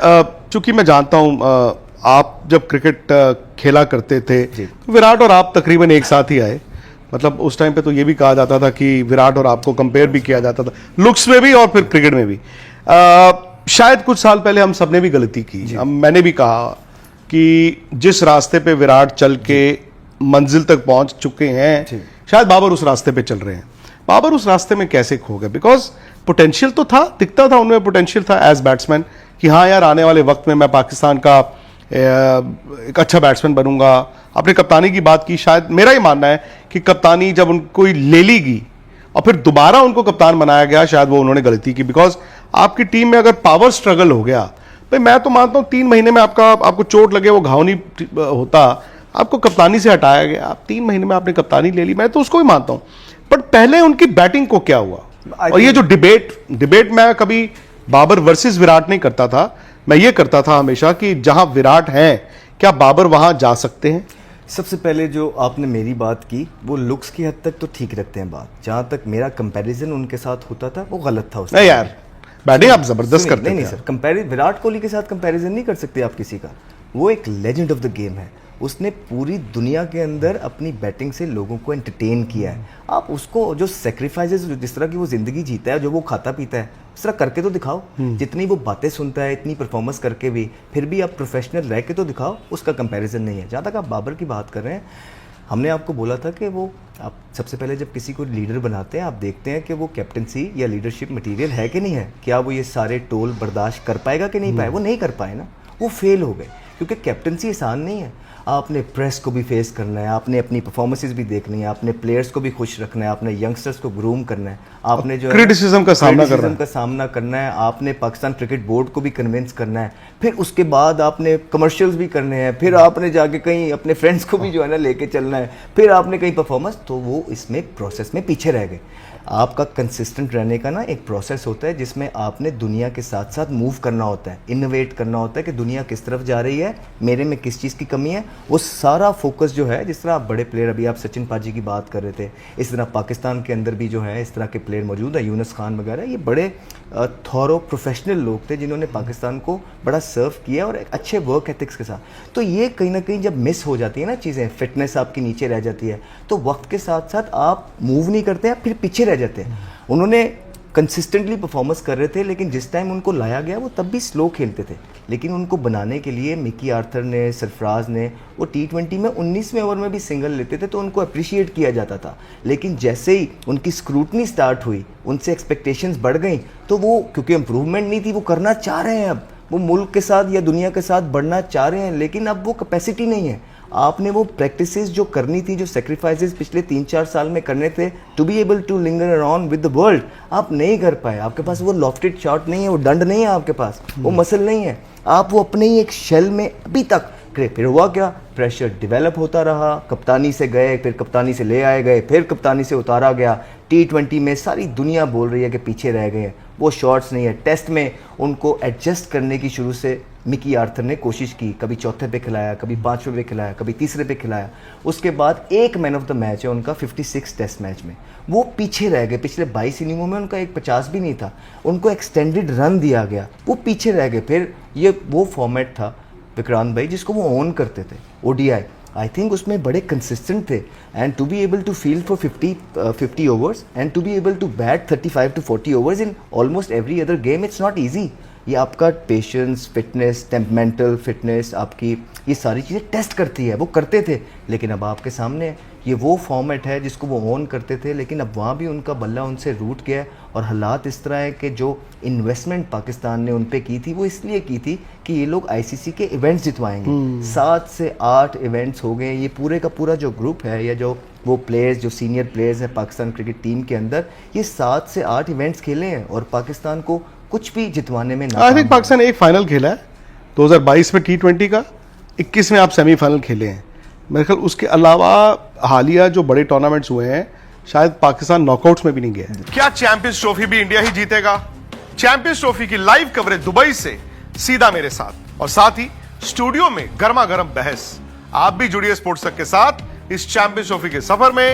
चूंकि मैं जानता हूं आप जब क्रिकेट खेला करते थे तो विराट और आप तकरीबन एक साथ ही आए। मतलब उस टाइम पे तो ये भी कहा जाता था कि विराट और आपको कंपेयर भी किया जाता था लुक्स में भी और फिर क्रिकेट में भी। शायद कुछ साल पहले हम सबने भी गलती की। मैंने भी कहा कि जिस रास्ते पे विराट चल के मंजिल तक पहुंच चुके हैं शायद बाबर उस रास्ते पे चल रहे हैं। बाबर उस रास्ते में कैसे खो गए? बिकॉज पोटेंशियल तो था, दिखता था उनमें पोटेंशियल था एज बैट्समैन कि हाँ यार आने वाले वक्त में मैं पाकिस्तान का एक अच्छा बैट्समैन बनूंगा। आपने कप्तानी की बात की, शायद मेरा ही मानना है कि कप्तानी जब उनको ले ली गई और फिर दोबारा उनको कप्तान बनाया गया, शायद वो उन्होंने गलती की। बिकॉज आपकी टीम में अगर पावर स्ट्रगल हो गया, भाई मैं तो मानता हूं 3 महीने में आपको चोट लगे, वो घाव नहीं होता, आपको कप्तानी से हटाया गया, आप 3 महीने में आपने कप्तानी ले ली, मैं तो उसको भी मानता हूं। बट पहले उनकी बैटिंग को क्या हुआ? और ये जो डिबेट मैं कभी बाबर वर्सेस विराट नहीं करता था, मैं ये करता था हमेशा कि जहां विराट हैं क्या बाबर वहां जा सकते हैं? सबसे पहले जो आपने मेरी बात की वो लुक्स की हद तक तो ठीक रखते हैं बात। जहां तक मेरा कंपैरिजन उनके साथ होता था वो गलत था। नहीं यार, बैटिंग आप जबरदस्त करते हैं। नहीं सर, विराट कोहली के साथ कंपैरिजन नहीं कर सकते आप किसी का। वो एक लेजेंड ऑफ द गेम है। उसने पूरी दुनिया के अंदर अपनी बैटिंग से लोगों को एंटरटेन किया है। आप उसको जो सेक्रीफाइसेस, जिस तरह की वो जिंदगी जीता है, जो वो खाता पीता है, उस तरह करके तो दिखाओ। जितनी वो बातें सुनता है, इतनी परफॉर्मेंस करके भी फिर भी आप प्रोफेशनल रह के तो दिखाओ। उसका कंपैरिजन नहीं है। जहाँ तक आप बाबर की बात कर रहे हैं, हमने आपको बोला था कि वो आप सबसे पहले जब किसी को लीडर बनाते हैं आप देखते हैं कि वो कैप्टनसी या लीडरशिप मटेरियल है कि नहीं है। क्या वो ये सारे टोल बर्दाश्त कर पाएगा कि नहीं पाए? वो नहीं कर पाए ना, वो फेल हो गए। क्योंकि कैप्टनसी आसान नहीं है। आपने प्रेस को भी फेस करना है, आपने अपनी परफॉर्मेंसेस भी देखनी है, आपने प्लेयर्स को भी खुश रखना है, आपने यंगस्टर्स को ग्रूम करना है, आपने जो क्रिटिसिज्म का सामना करना है, आपने पाकिस्तान क्रिकेट बोर्ड को भी कन्विंस करना है, फिर उसके बाद आपने कमर्शियल्स भी करने हैं, फिर आपने जाके कहीं अपने फ्रेंड्स को भी जो है ना लेके चलना है, फिर आपने कहीं परफॉर्मेंस, तो वो इसमें प्रोसेस में पीछे रह गए। आपका कंसिस्टेंट रहने का ना एक प्रोसेस होता है जिसमें आपने दुनिया के साथ साथ मूव करना होता है, इनोवेट करना होता है कि दुनिया किस तरफ जा रही है, मेरे में किस चीज़ की कमी है। वो सारा फोकस जो है, जिस तरह आप बड़े प्लेयर, अभी आप सचिन पाजी की बात कर रहे थे, इस तरह पाकिस्तान के अंदर भी जो है इस तरह के प्लेयर मौजूद है, यूनुस खान वगैरह, ये बड़े थॉरो प्रोफेशनल लोग थे जिन्होंने पाकिस्तान को बड़ा सर्व किया और एक अच्छे वर्क एथिक्स के साथ। तो ये कहीं ना कहीं जब मिस हो जाती है ना चीज़ें, फिटनेस आपकी नीचे रह जाती है, तो वक्त के साथ साथ आप मूव नहीं करते हैं, फिर पीछे रह जाते हैं। उन्होंने कंसिस्टेंटली परफॉर्मेंस कर रहे थे, लेकिन जिस टाइम उनको लाया गया वो तब भी स्लो खेलते थे। लेकिन उनको बनाने के लिए मिकी आर्थर ने, सरफराज ने, वो T20 में 19वें ओवर में भी सिंगल लेते थे तो उनको अप्रिशिएट किया जाता था। लेकिन जैसे ही उनकी स्क्रूटनी स्टार्ट हुई, उनसे एक्सपेक्टेशंस बढ़ गई, तो वो क्योंकि इम्प्रूवमेंट नहीं थी, वो करना चाह रहे हैं, अब वो मुल्क के साथ या दुनिया के साथ बढ़ना चाह रहे हैं, लेकिन अब वो कैपेसिटी नहीं है। आपने वो प्रैक्टिसेस जो करनी थी, जो सेक्रीफाइसेस पिछले 3-4 साल में करने थे to be able to linger around with the world, आप नहीं कर पाए। आपके पास वो लॉफ्टेड शॉट नहीं है, वो डंड नहीं है आपके पास, वो मसल नहीं है। आप वो अपने ही एक शेल में अभी तक। फिर हुआ क्या? प्रेशर डेवलप होता रहा, कप्तानी से गए, फिर कप्तानी से ले आए गए, फिर कप्तानी से उतारा गया। T20 में सारी दुनिया बोल रही है कि पीछे रह गए हैं, वो शॉट्स नहीं है। टेस्ट में उनको एडजस्ट करने की शुरू से मिकी आर्थर ने कोशिश की, कभी चौथे पे खिलाया, कभी 5वें पे खिलाया, कभी तीसरे पे खिलाया। उसके बाद एक मैन ऑफ द मैच है उनका 56 टेस्ट मैच में, वो पीछे रह गए। पिछले 22 इनिंगों में उनका एक 50 भी नहीं था, उनको एक्सटेंडेड रन दिया गया, वो पीछे रह गए। फिर ये वो फॉर्मेट था विक्रांत भाई जिसको वो ओन करते थे, ODI। आई थिंक उसमें बड़े कंसिस्टेंट थे, and to be able to field for 50 overs and to be able to bat 35 to 40 overs in almost every other game, it's not easy. ये आपका पेशेंस, फिटनेस, टेम्पमेंटल फिटनेस, आपकी ये सारी चीज़ें test करती है। वो करते थे, लेकिन अब आपके सामने ये वो फॉर्मेट है जिसको वो ओन करते थे, लेकिन अब वहाँ भी उनका बल्ला उनसे रूट गया है। और हालात इस तरह है कि जो इन्वेस्टमेंट पाकिस्तान ने उन पे की थी, वो इसलिए की थी कि ये लोग ICC के इवेंट्स जितवाएंगे। 7 से 8 इवेंट्स हो गए। ये पूरे का पूरा जो ग्रुप है, या जो वो प्लेयर्स, जो सीनियर प्लेयर्स हैं पाकिस्तान क्रिकेट टीम के अंदर, ये 7 से 8 इवेंट्स खेले हैं और पाकिस्तान को कुछ भी जितवाने में आई थिंक पाकिस्तान एक फाइनल खेला है 2022 में T20 का, 21 में आप सेमीफाइनल खेले हैं मेरे ख्याल। उसके अलावा हालिया जो बड़े टूर्नामेंट्स हुए हैं, शायद पाकिस्तान नॉकआउट्स में भी नहीं गया है। क्या चैंपियंस ट्रॉफी भी इंडिया ही जीतेगा? चैंपियंस ट्रॉफी की लाइव कवरेज दुबई से सीधा मेरे साथ, और साथ ही स्टूडियो में गर्मा गर्म बहस। आप भी जुड़िए स्पोर्ट्स तक के साथ इस चैंपियंस ट्रॉफी के सफर में।